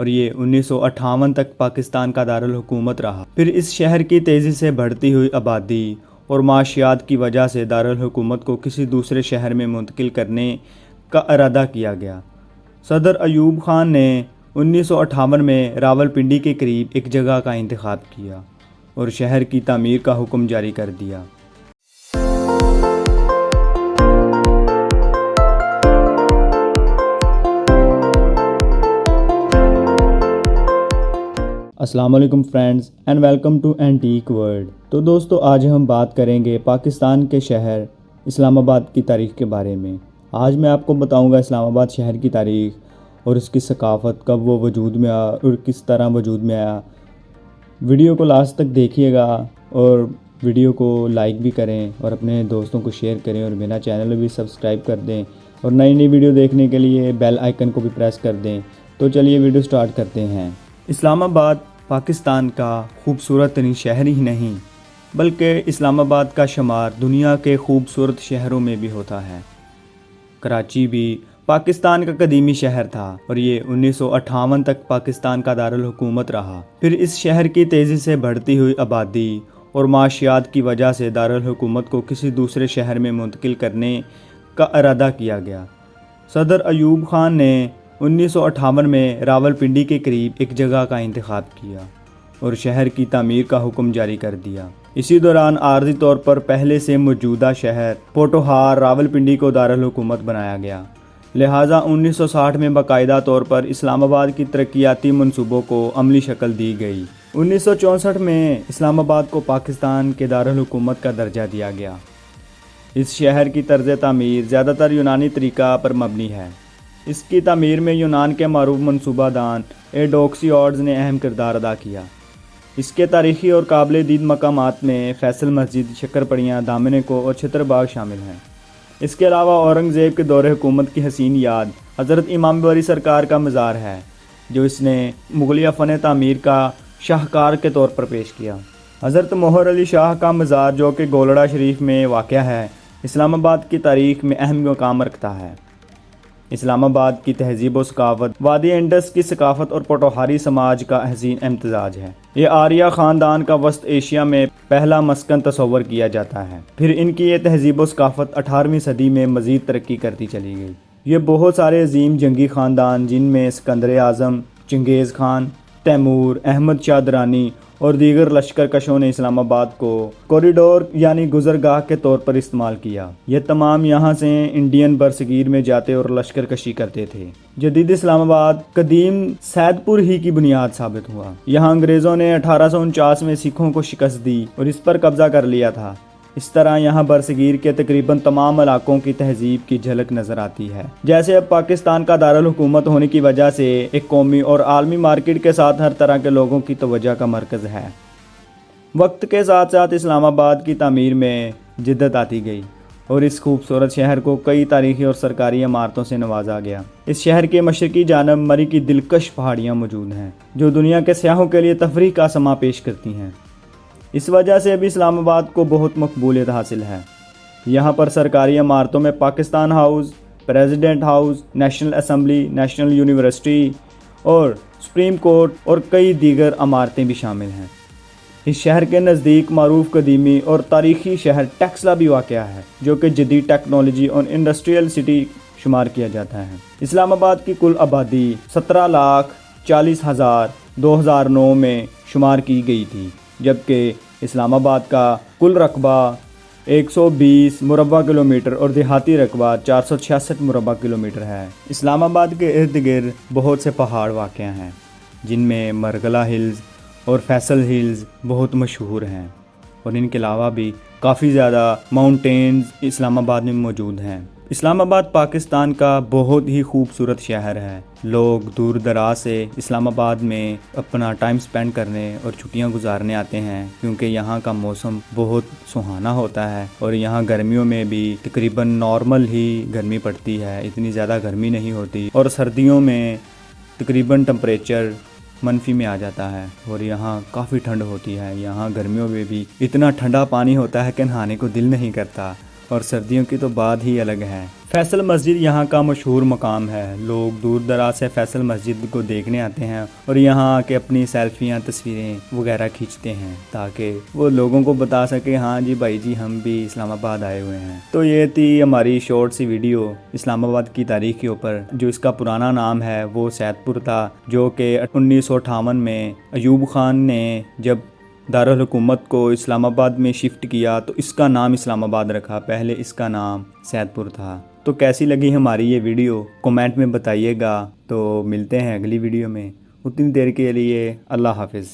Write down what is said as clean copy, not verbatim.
اور یہ 1958 تک پاکستان کا دارالحکومت رہا۔ پھر اس شہر کی تیزی سے بڑھتی ہوئی آبادی اور معاشیات کی وجہ سے دارالحکومت کو کسی دوسرے شہر میں منتقل کرنے کا ارادہ کیا گیا۔ صدر ایوب خان نے 1958 میں راولپنڈی کے قریب ایک جگہ کا انتخاب کیا اور شہر کی تعمیر کا حکم جاری کر دیا۔ السلام علیکم friends and welcome to antique world. تو دوستو، آج ہم بات کریں گے پاکستان کے شہر اسلام آباد کی تاریخ کے بارے میں۔ آج میں آپ کو بتاؤں گا اسلام آباد شہر کی تاریخ اور اس کی ثقافت، کب وہ وجود میں آیا اور کس طرح وجود میں آیا۔ ویڈیو کو لاسٹ تک دیکھیے گا اور ویڈیو کو لائک بھی کریں اور اپنے دوستوں کو شیئر کریں اور میرا چینل بھی سبسکرائب کر دیں اور نئی ویڈیو دیکھنے کے لیے بیل آئیکن کو بھی پریس کر دیں۔ تو چلیے ویڈیو سٹارٹ کرتے ہیں۔ اسلام آباد پاکستان کا خوبصورت ترین شہر ہی نہیں بلکہ اسلام آباد کا شمار دنیا کے خوبصورت شہروں میں بھی ہوتا ہے۔ کراچی بھی پاکستان کا قدیمی شہر تھا اور یہ 1958 تک پاکستان کا دارالحکومت رہا۔ پھر اس شہر کی تیزی سے بڑھتی ہوئی آبادی اور معاشیات کی وجہ سے دارالحکومت کو کسی دوسرے شہر میں منتقل کرنے کا ارادہ کیا گیا۔ صدر ایوب خان نے 1958 میں راولپنڈی کے قریب ایک جگہ کا انتخاب کیا اور شہر کی تعمیر کا حکم جاری کر دیا۔ اسی دوران عارضی طور پر پہلے سے موجودہ شہر پوٹوہار راولپنڈی کو دارالحکومت بنایا گیا، لہٰذا 1960 میں باقاعدہ طور پر اسلام آباد کی ترقیاتی منصوبوں کو عملی شکل دی گئی۔ 1964 میں اسلام آباد کو پاکستان کے دارالحکومت کا درجہ دیا گیا۔ اس شہر کی طرز تعمیر زیادہ تر یونانی طریقہ پر مبنی ہے۔ اس کی تعمیر میں یونان کے معروف منصوبہ دان ایڈوکسیوڈز نے اہم کردار ادا کیا۔ اس کے تاریخی اور قابل دید مقامات میں فیصل مسجد، شکر پڑیاں، دامنیکو اور چھتر باغ شامل ہیں۔ اس کے علاوہ اورنگزیب کے دور حکومت کی حسین یاد حضرت امام باری سرکار کا مزار ہے، جو اس نے مغلیہ فن تعمیر کا شاہکار کے طور پر پیش کیا۔ حضرت مہر علی شاہ کا مزار، جو کہ گولڑا شریف میں واقع ہے، اسلام آباد کی تاریخ میں اہم مقام رکھتا ہے۔ اسلام آباد کی تہذیب و ثقافت وادی انڈس کی ثقافت اور پوٹوہاری سماج کا حسین امتزاج ہے۔ یہ آریہ خاندان کا وسط ایشیا میں پہلا مسکن تصور کیا جاتا ہے۔ پھر ان کی یہ تہذیب و ثقافت 18ویں صدی میں مزید ترقی کرتی چلی گئی۔ یہ بہت سارے عظیم جنگی خاندان، جن میں سکندر اعظم، چنگیز خان، تیمور، احمد شاہ درانی اور دیگر لشکر کشوں نے اسلام آباد کو کوریڈور یعنی گزرگاہ کے طور پر استعمال کیا۔ یہ تمام یہاں سے انڈین برصغیر میں جاتے اور لشکر کشی کرتے تھے۔ جدید اسلام آباد قدیم سید پور ہی کی بنیاد ثابت ہوا۔ یہاں انگریزوں نے 1849 میں سکھوں کو شکست دی اور اس پر قبضہ کر لیا تھا۔ اس طرح یہاں برصغیر کے تقریباً تمام علاقوں کی تہذیب کی جھلک نظر آتی ہے۔ جیسے اب پاکستان کا دارالحکومت ہونے کی وجہ سے ایک قومی اور عالمی مارکیٹ کے ساتھ ہر طرح کے لوگوں کی توجہ کا مرکز ہے۔ وقت کے ساتھ ساتھ اسلام آباد کی تعمیر میں جدت آتی گئی اور اس خوبصورت شہر کو کئی تاریخی اور سرکاری عمارتوں سے نوازا گیا۔ اس شہر کے مشرقی جانب مری کی دلکش پہاڑیاں موجود ہیں، جو دنیا کے سیاحوں کے لیے تفریح کا سماں پیش کرتی ہیں۔ اس وجہ سے ابھی اسلام آباد کو بہت مقبولیت حاصل ہے۔ یہاں پر سرکاری عمارتوں میں Pakistan house, president house, national assembly, national university اور سپریم کورٹ اور کئی دیگر عمارتیں بھی شامل ہیں۔ اس شہر کے نزدیک معروف قدیمی اور تاریخی شہر ٹیکسلا بھی واقع ہے، جو کہ جدید ٹیکنالوجی اور انڈسٹریل سٹی شمار کیا جاتا ہے۔ اسلام آباد کی کل آبادی 17,40,000 2009 میں شمار کی گئی تھی، جبکہ اسلام آباد کا کل رقبہ 120 مربع کلومیٹر اور دیہاتی رقبہ 466 مربع کلومیٹر ہے۔ اسلام آباد کے ارد گرد بہت سے پہاڑ واقع ہیں، جن میں مرگلا ہلز اور فیصل ہلز بہت مشہور ہیں، اور ان کے علاوہ بھی کافی زیادہ ماؤنٹینز اسلام آباد میں موجود ہیں۔ اسلام آباد پاکستان کا بہت ہی خوبصورت شہر ہے۔ لوگ دور دراز سے اسلام آباد میں اپنا ٹائم سپینڈ کرنے اور چھٹیاں گزارنے آتے ہیں، کیونکہ یہاں کا موسم بہت سہانا ہوتا ہے اور یہاں گرمیوں میں بھی تقریباً نارمل ہی گرمی پڑتی ہے، اتنی زیادہ گرمی نہیں ہوتی، اور سردیوں میں تقریباً ٹمپریچر منفی میں آ جاتا ہے اور یہاں کافی ٹھنڈ ہوتی ہے۔ یہاں گرمیوں میں بھی اتنا ٹھنڈا پانی ہوتا ہے کہ نہانے کو دل نہیں کرتا، اور سردیوں کی تو بات ہی الگ ہے۔ فیصل مسجد یہاں کا مشہور مقام ہے۔ لوگ دور دراز سے فیصل مسجد کو دیکھنے آتے ہیں اور یہاں آ کے اپنی سیلفیاں، تصویریں وغیرہ کھینچتے ہیں تاکہ وہ لوگوں کو بتا سکے ہاں جی بھائی جی ہم بھی اسلام آباد آئے ہوئے ہیں۔ تو یہ تھی ہماری شارٹ سی ویڈیو اسلام آباد کی تاریخ کے اوپر۔ جو اس کا پرانا نام ہے وہ سید پور تھا، جو کہ 1958 میں ایوب خان نے جب دارالحکومت کو اسلام آباد میں شفٹ کیا تو اس کا نام اسلام آباد رکھا، پہلے اس کا نام سید پور تھا۔ تو کیسی لگی ہماری یہ ویڈیو کمنٹ میں بتائیے گا۔ تو ملتے ہیں اگلی ویڈیو میں، اتنی دیر کے لیے اللہ حافظ۔